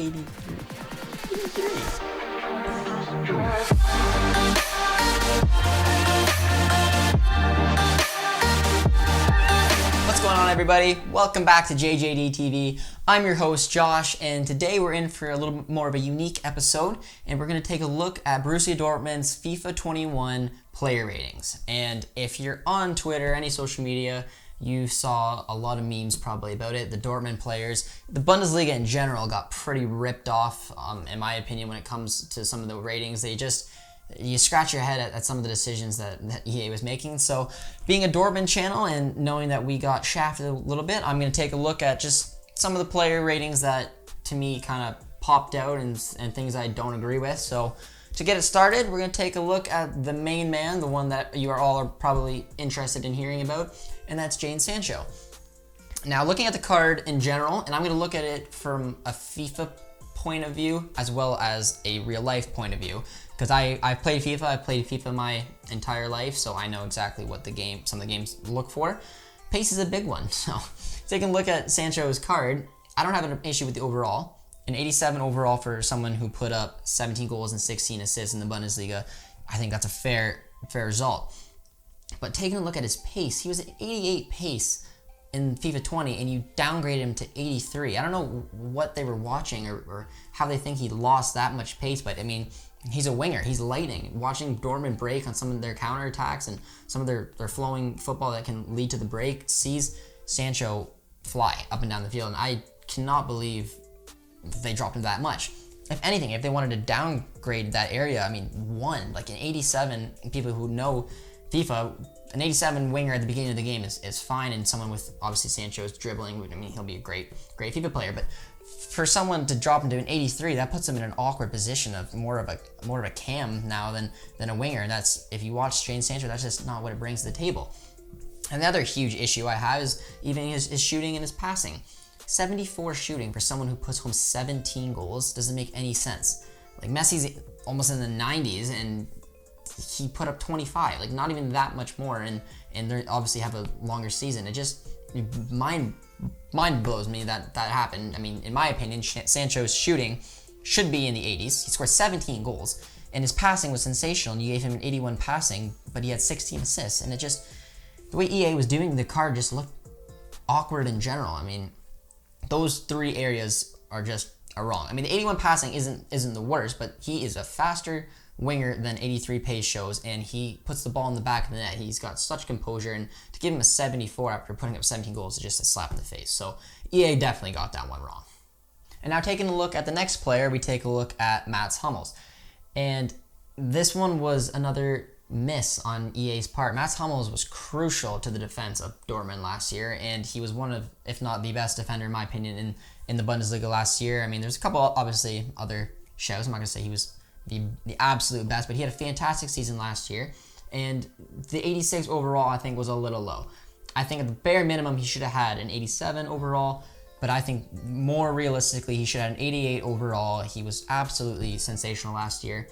83. What's going on, everybody? Welcome back to JJD TV. I'm your host, Josh, and today we're in for a little bit more of a unique episode, and we're going to take a look at Borussia Dortmund's FIFA 21 player ratings. And if you're on Twitter, any social media, you saw a lot of memes probably about it. The Dortmund players, the Bundesliga in general, got pretty ripped off, in my opinion, when it comes to some of the ratings. You scratch your head at some of the decisions that EA was making. So being a Dortmund channel and knowing that we got shafted a little bit, I'm going to take a look at just some of the player ratings that to me kind of popped out and things I don't agree with. So to get it started, we're going to take a look at the main man, the one that you are probably interested in hearing about, and that's Jadon Sancho. Now, looking at the card in general, and I'm going to look at it from a FIFA point of view as well as a real life point of view, because I've played FIFA my entire life, so I know exactly what some of the games look for. Pace is a big one, so taking a look at Sancho's card, I don't have an issue with the overall. An 87 overall for someone who put up 17 goals and 16 assists in the Bundesliga, I think that's a fair result. But taking a look at his pace, he was at 88 pace in FIFA 20, and you downgraded him to 83. I don't know what they were watching or how they think he lost that much pace, but I mean, he's a winger. He's lightning. Watching Dortmund break on some of their counterattacks and some of their flowing football that can lead to the break sees Sancho fly up and down the field, and I cannot believe they dropped him that much. If anything, if they wanted to downgrade that area, I mean, like an 87, people who know FIFA, an 87 winger at the beginning of the game is fine, and someone with obviously Sancho's dribbling, I mean, he'll be a great FIFA player, but for someone to drop him to an 83, that puts him in an awkward position of more of a cam now than a winger, and that's, if you watch Jadon Sancho, that's just not what it brings to the table. And the other huge issue I have is even his shooting and his passing. 74 shooting for someone who puts home 17 goals doesn't make any sense. Like, Messi's almost in the 90s and he put up 25, like not even that much more, and they obviously have a longer season. It just mind blows me that happened. I mean, in my opinion, Sancho's shooting should be in the 80s. He scored 17 goals and his passing was sensational, and you gave him an 81 passing, but he had 16 assists, and it just, the way EA was doing the card just looked awkward in general. I mean, those three areas are wrong. I mean, the 81 passing isn't the worst, but he is a faster winger than 83 pace shows, and he puts the ball in the back of the net. He's got such composure, and to give him a 74 after putting up 17 goals is just a slap in the face. So EA definitely got that one wrong. And now taking a look at the next player, we take a look at Mats Hummels. And this one was another miss on EA's part. Mats Hummels was crucial to the defense of Dortmund last year, and he was one of, if not the best defender in my opinion in the Bundesliga last year. I mean, there's a couple obviously other shows. I'm not gonna say he was the absolute best, but he had a fantastic season last year, and the 86 overall I think was a little low. I think at the bare minimum he should have had an 87 overall, but I think more realistically he should have had an 88 overall. He was absolutely sensational last year.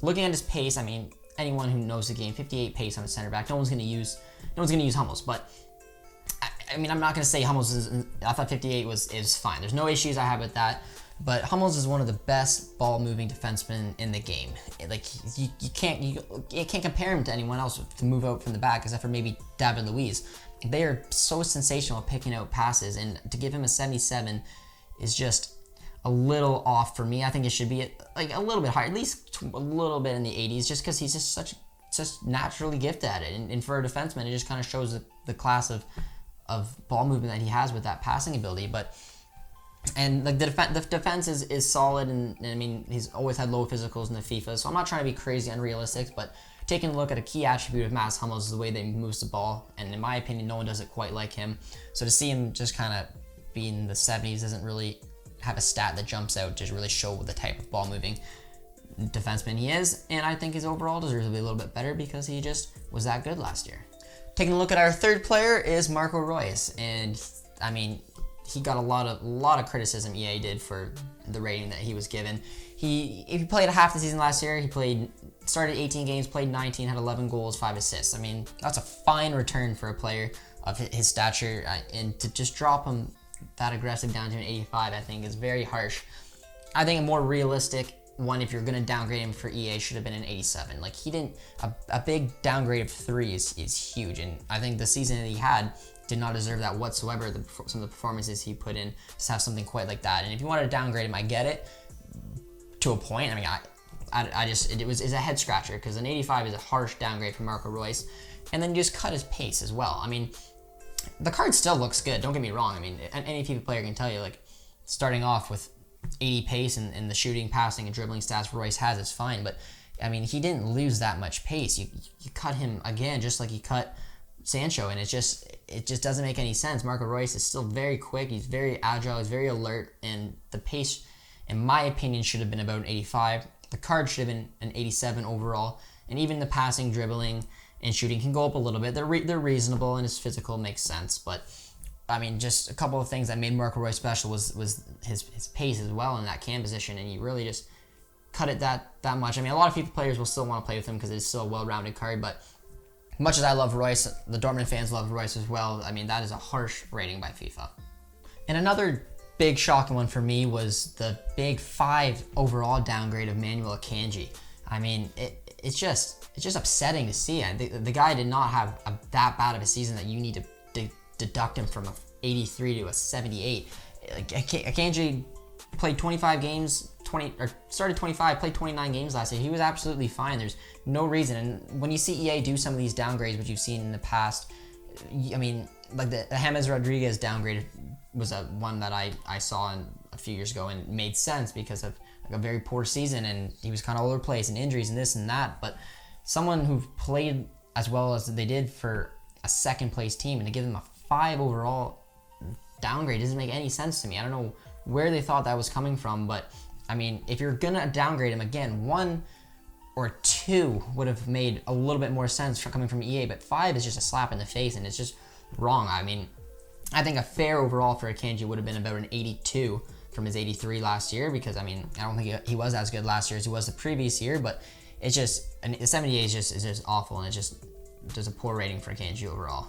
Looking at his pace, I mean, anyone who knows the game, 58 pace on the center back. No one's gonna use Hummels, but I mean, I'm not gonna say Hummels I thought 58 is fine. There's no issues I have with that, but Hummels is one of the best ball moving defensemen in the game. Like, you can't compare him to anyone else to move out from the back except for maybe David Luiz. They are so sensational at picking out passes, and to give him a 77 is just a little off for me. I think it should be like a little bit higher, at least a little bit in the 80s, just because he's just naturally gifted at it. And for a defenseman, it just kind of shows the class of ball movement that he has with that passing ability. And like the defense is solid, and I mean, he's always had low physicals in the FIFA, so I'm not trying to be crazy unrealistic, but taking a look at a key attribute of Mats Hummels is the way that he moves the ball, and in my opinion, no one does it quite like him. So to see him just kind of be in the 70s doesn't really have a stat that jumps out to really show the type of ball moving defenseman he is, and I think his overall deserves to be a little bit better because he just was that good last year. Taking a look at our third player is Marco Reus, and I mean, he got a lot of criticism EA did for the rating that he was given. If he played half the season last year, started 18 games, played 19, had 11 goals, 5 assists. I mean, that's a fine return for a player of his stature, and to just drop him that aggressive down to an 85, I think is very harsh. I think a more realistic one, if you're going to downgrade him for EA, should have been an 87. Like, he didn't, a big downgrade of 3 is huge, and I think the season that he had did not deserve that whatsoever. Some of the performances he put in to have something quite like that. And if you wanted to downgrade him, I get it to a point. I mean, it's a head scratcher, because an 85 is a harsh downgrade for Marco Reus, and then you just cut his pace as well. I mean, the card still looks good, don't get me wrong. I mean, any FIFA player can tell you, like, starting off with 80 pace and the shooting, passing, and dribbling stats Reus has is fine, but I mean, he didn't lose that much pace. You cut him again, just like you cut Sancho, and it just doesn't make any sense. Marco Reus is still very quick, he's very agile, he's very alert, and the pace, in my opinion, should have been about an 85. The card should have been an 87 overall, and even the passing, dribbling, and shooting can go up a little bit. They're reasonable, and his physical makes sense, but I mean, just a couple of things that made Marco Reus special was his pace as well in that cam position, and you really just cut it that much. I mean, a lot of FIFA players will still want to play with him because it's still a well-rounded card, but much as I love Reus, the Dortmund fans love Reus as well. I mean, that is a harsh rating by FIFA. And another big shocking one for me was the big 5 overall downgrade of Manuel Akanji. I mean, it's just upsetting to see. The guy did not have that bad of a season that you need to deduct him from a 83 to a 78. Like, Akanji played 25 games, started 25, played 29 games last year. He was absolutely fine. There's no reason. And when you see EA do some of these downgrades, which you've seen in the past, I mean, like the James Rodriguez downgrade was one that I saw a few years ago, and made sense because of like a very poor season, and he was kind of all over the place and injuries and this and that. But someone who played as well as they did for a second place team, and to give them a 5 overall downgrade doesn't make any sense to me. I don't know where they thought that was coming from, but I mean, if you're gonna downgrade him again, 1 or 2 would have made a little bit more sense coming from EA, but 5 is just a slap in the face, and it's just wrong. I mean, I think a fair overall for Akanji would have been about an 82 from his 83 last year, because I mean, I don't think he was as good last year as he was the previous year, but it's just, the 78 is just awful, and it just does a poor rating for Akanji overall.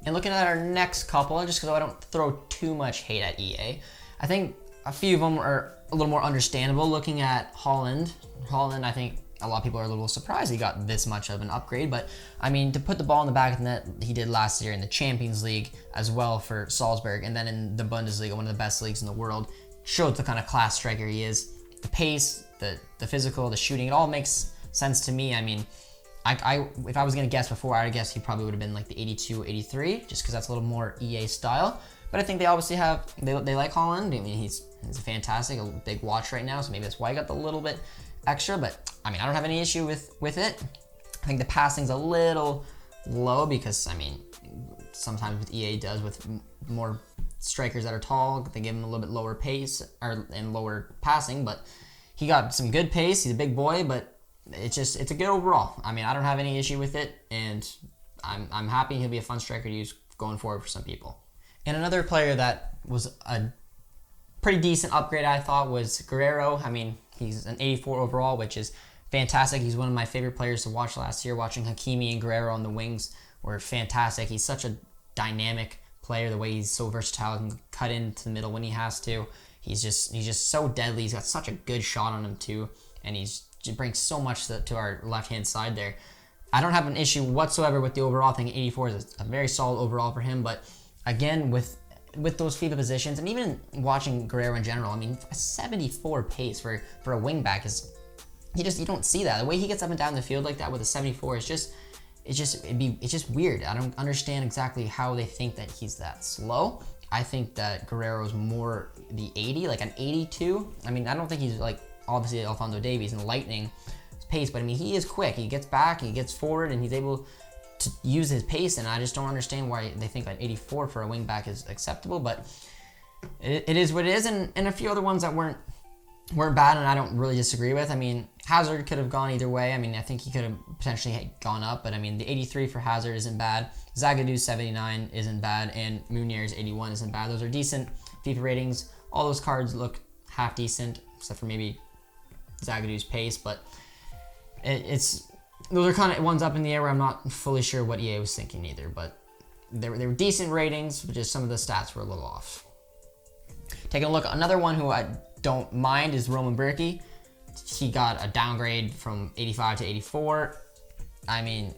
And looking at our next couple, just because I don't throw too much hate at EA, I think a few of them are a little more understandable. Looking at Haaland, I think a lot of people are a little surprised he got this much of an upgrade, but I mean, to put the ball in the back of the net, he did last year in the Champions League as well for Salzburg, and then in the Bundesliga, one of the best leagues in the world, showed the kind of class striker he is. The pace, the physical, the shooting, it all makes sense to me. I mean, if I was going to guess before, I would guess he probably would have been like the 82, 83, just because that's a little more EA style. But I think they obviously they like Haaland. I mean, he's a fantastic, a big watch right now, so maybe that's why I got the little bit extra. But I mean, I don't have any issue with it. I think the passing's a little low because, I mean, sometimes with EA does with more strikers that are tall, they give him a little bit lower pace and lower passing. But he got some good pace. He's a big boy, but it's a good overall. I mean, I don't have any issue with it, and I'm happy. He'll be a fun striker to use going forward for some people. And another player that was a pretty decent upgrade, I thought, was Guerreiro. I mean, he's an 84 overall, which is fantastic. He's one of my favorite players to watch last year. Watching Hakimi and Guerreiro on the wings were fantastic. He's such a dynamic player. The way he's so versatile, he can cut into the middle when he has to. He's just so deadly. He's got such a good shot on him too, and he brings so much to our left-hand side there. I don't have an issue whatsoever with the overall thing. 84 is a very solid overall for him, but again, with those FIFA positions, and even watching Guerreiro in general, I mean, a 74 pace for a wingback is, you don't see that. The way he gets up and down the field like that with a 74 is it's just weird. I don't understand exactly how they think that he's that slow. I think that Guerreiro's more the 80, like an 82. I mean, I don't think he's like obviously Alphonso Davies and lightning pace, but I mean, he is quick. He gets back, he gets forward, and he's able to use his pace, and I just don't understand why they think that 84 for a wingback is acceptable, but it is what it is. And a few other ones that weren't bad, and I don't really disagree with. I mean, Hazard could have gone either way. I mean, I think he could have potentially gone up, but I mean, the 83 for Hazard isn't bad. Zagadou's 79 isn't bad, and Meunier's 81 isn't bad. Those are decent FIFA ratings. All those cards look half decent, except for maybe Zagadou's pace, but those are kind of ones up in the air where I'm not fully sure what EA was thinking either, but they were decent ratings, but just some of the stats were a little off. Taking a look at another one who I don't mind is Roman Bürki. He got a downgrade from 85 to 84. I mean,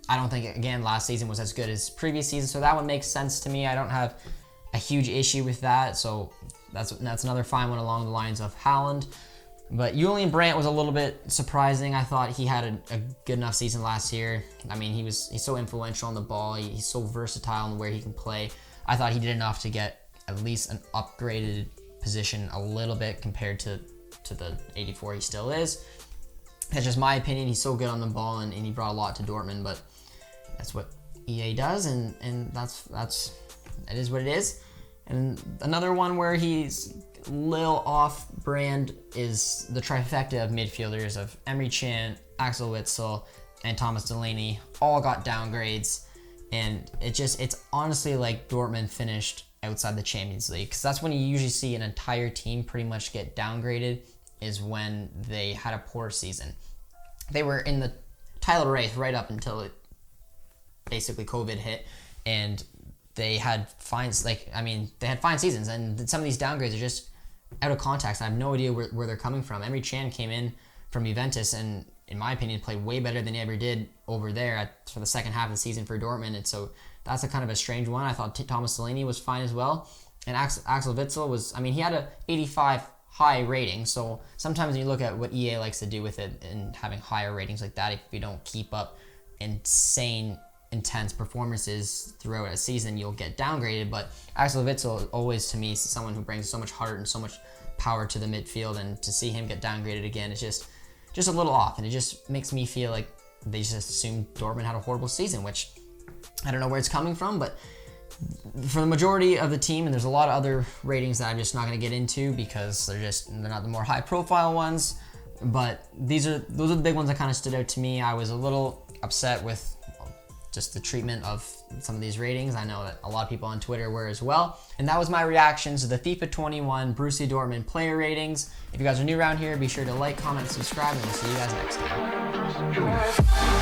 I don't think, again, last season was as good as previous season, so that one makes sense to me. I don't have a huge issue with that, so that's another fine one along the lines of Haaland. But Julian Brandt was a little bit surprising. I thought he had a good enough season last year. I mean, he's so influential on the ball. He's so versatile in where he can play. I thought he did enough to get at least an upgraded position a little bit compared to the 84 he still is. That's just my opinion. He's so good on the ball, and he brought a lot to Dortmund, but that's what EA does, and that is what it is. And another one where he's a little off-brand is the trifecta of midfielders of Emre Can, Axel Witsel, and Thomas Delaney. All got downgrades, and it's honestly like Dortmund finished outside the Champions League, because that's when you usually see an entire team pretty much get downgraded, is when they had a poor season. They were in the title race right up until basically COVID hit, and they had fine seasons, and some of these downgrades are just out of context. I have no idea where they're coming from. Emre Can came in from Juventus and, in my opinion, played way better than he ever did over there for the second half of the season for Dortmund, and so that's a kind of a strange one. I thought Thomas Delaney was fine as well, and Axel Witsel was, he had a 85 high rating, so sometimes when you look at what EA likes to do with it and having higher ratings like that, if you don't keep up insane intense performances throughout a season, you'll get downgraded. But Axel Witsel always, to me, is someone who brings so much heart and so much power to the midfield, and to see him get downgraded again is just a little off, and it just makes me feel like they just assumed Dortmund had a horrible season, which I don't know where it's coming from. But for the majority of the team, and there's a lot of other ratings that I'm just not going to get into because they're not the more high profile ones, but those are the big ones that kind of stood out to me. I was a little upset with just the treatment of some of these ratings. I know that a lot of people on Twitter were as well. And that was my reactions to the FIFA 21 Borussia Dortmund player ratings. If you guys are new around here, be sure to like, comment, and subscribe, and we'll see you guys next time.